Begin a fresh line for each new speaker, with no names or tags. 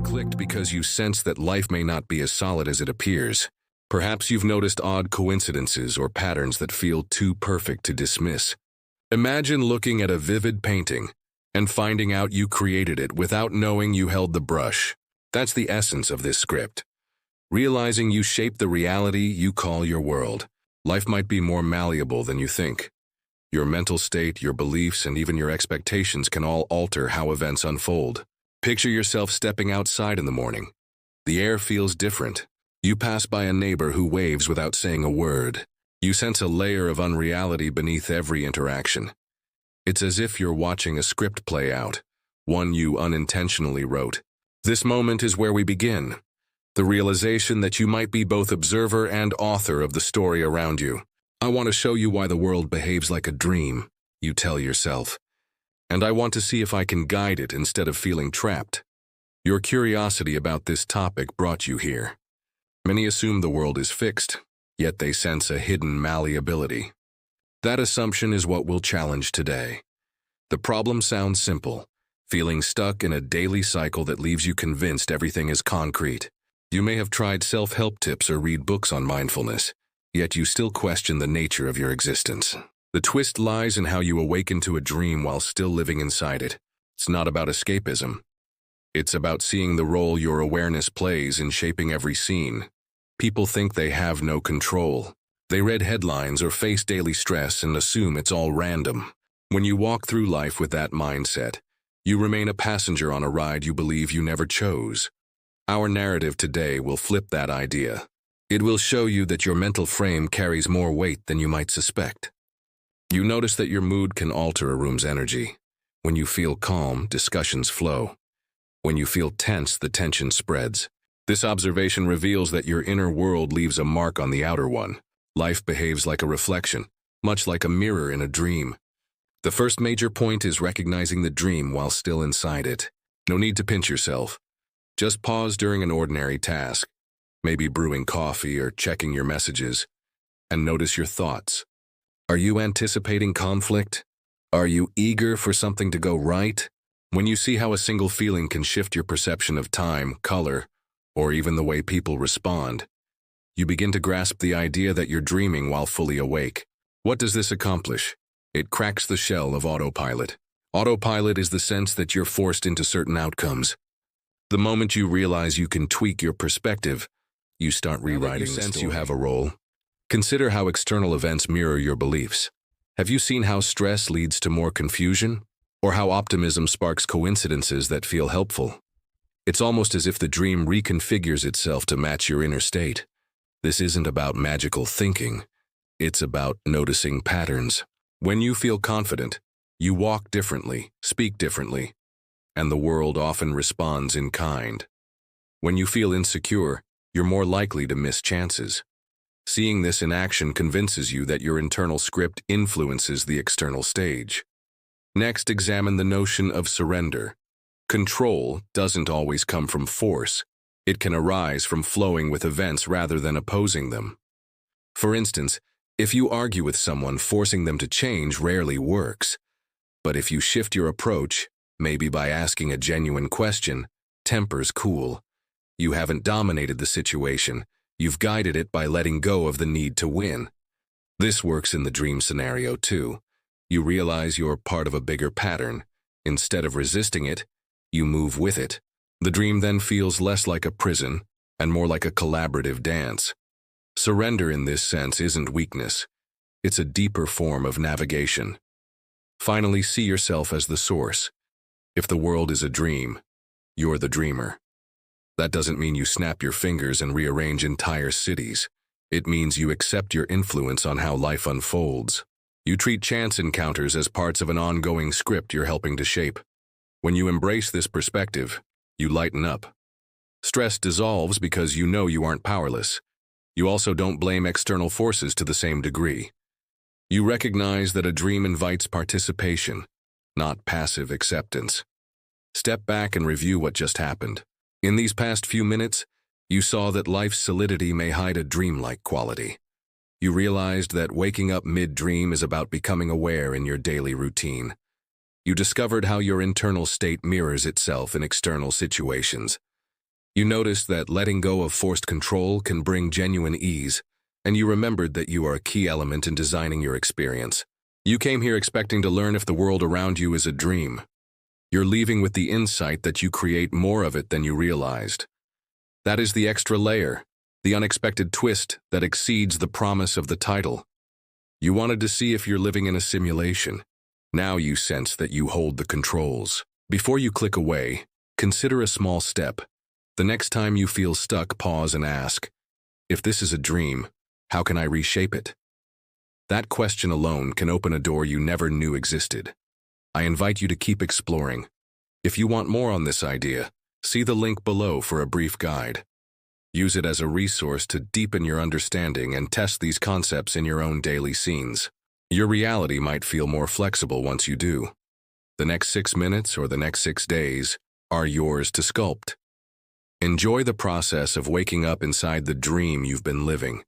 clicked because you sense that life may not be as solid as it appears. Perhaps you've noticed odd coincidences or patterns that feel too perfect to dismiss. Imagine looking at a vivid painting and finding out you created it without knowing you held the brush. That's the essence of this script. Realizing you shape the reality you call your world. Life might be more malleable than you think. Your mental state, your beliefs, and even your expectations can all alter how events unfold. Picture yourself stepping outside in the morning. The air feels different. You pass by a neighbor who waves without saying a word. You sense a layer of unreality beneath every interaction. It's as if you're watching a script play out, one you unintentionally wrote. This moment is where we begin. The realization that you might be both observer and author of the story around you. I want to show you why the world behaves like a dream, you tell yourself. And I want to see if I can guide it instead of feeling trapped. Your curiosity about this topic brought you here. Many assume the world is fixed, yet they sense a hidden malleability. That assumption is what we'll challenge today. The problem sounds simple, feeling stuck in a daily cycle that leaves you convinced everything is concrete. You may have tried self-help tips or read books on mindfulness, yet you still question the nature of your existence. The twist lies in how you awaken to a dream while still living inside it. It's not about escapism. It's about seeing the role your awareness plays in shaping every scene. People think they have no control. They read headlines or face daily stress and assume it's all random. When you walk through life with that mindset, you remain a passenger on a ride you believe you never chose. Our narrative today will flip that idea. It will show you that your mental frame carries more weight than you might suspect. You notice that your mood can alter a room's energy. When you feel calm, discussions flow. When you feel tense, the tension spreads. This observation reveals that your inner world leaves a mark on the outer one. Life behaves like a reflection, much like a mirror in a dream. The first major point is recognizing the dream while still inside it. No need to pinch yourself. Just pause during an ordinary task, maybe brewing coffee or checking your messages, and notice your thoughts. Are you anticipating conflict? Are you eager for something to go right? When you see how a single feeling can shift your perception of time, color, or even the way people respond, you begin to grasp the idea that you're dreaming while fully awake. What does this accomplish? It cracks the shell of autopilot. Autopilot is the sense that you're forced into certain outcomes. The moment you realize you can tweak your perspective, you start rewriting the story. You have a role. Consider how external events mirror your beliefs. Have you seen how stress leads to more confusion? Or how optimism sparks coincidences that feel helpful? It's almost as if the dream reconfigures itself to match your inner state. This isn't about magical thinking. It's about noticing patterns. When you feel confident, you walk differently, speak differently, and the world often responds in kind. When you feel insecure, you're more likely to miss chances. Seeing this in action convinces you that your internal script influences the external stage. Next, examine the notion of surrender. Control doesn't always come from force. It can arise from flowing with events rather than opposing them. For instance, if you argue with someone, forcing them to change rarely works. But if you shift your approach, maybe by asking a genuine question, tempers cool. You haven't dominated the situation, you've guided it by letting go of the need to win. This works in the dream scenario too. You realize you're part of a bigger pattern. Instead of resisting it, you move with it. The dream then feels less like a prison and more like a collaborative dance. Surrender in this sense isn't weakness. It's a deeper form of navigation. Finally, see yourself as the source. If the world is a dream, you're the dreamer. That doesn't mean you snap your fingers and rearrange entire cities. It means you accept your influence on how life unfolds. You treat chance encounters as parts of an ongoing script you're helping to shape. When you embrace this perspective, you lighten up. Stress dissolves because you know you aren't powerless. You also don't blame external forces to the same degree. You recognize that a dream invites participation, not passive acceptance. Step back and review what just happened. In these past few minutes, you saw that life's solidity may hide a dreamlike quality. You realized that waking up mid-dream is about becoming aware in your daily routine. You discovered how your internal state mirrors itself in external situations. You noticed that letting go of forced control can bring genuine ease, and you remembered that you are a key element in designing your experience. You came here expecting to learn if the world around you is a dream. You're leaving with the insight that you create more of it than you realized. That is the extra layer, the unexpected twist that exceeds the promise of the title. You wanted to see if you're living in a simulation. Now you sense that you hold the controls. Before you click away, consider a small step. The next time you feel stuck, pause and ask, if this is a dream, how can I reshape it? That question alone can open a door you never knew existed. I invite you to keep exploring. If you want more on this idea, see the link below for a brief guide. Use it as a resource to deepen your understanding and test these concepts in your own daily scenes. Your reality might feel more flexible once you do. The next 6 minutes or the next 6 days are yours to sculpt. Enjoy the process of waking up inside the dream you've been living.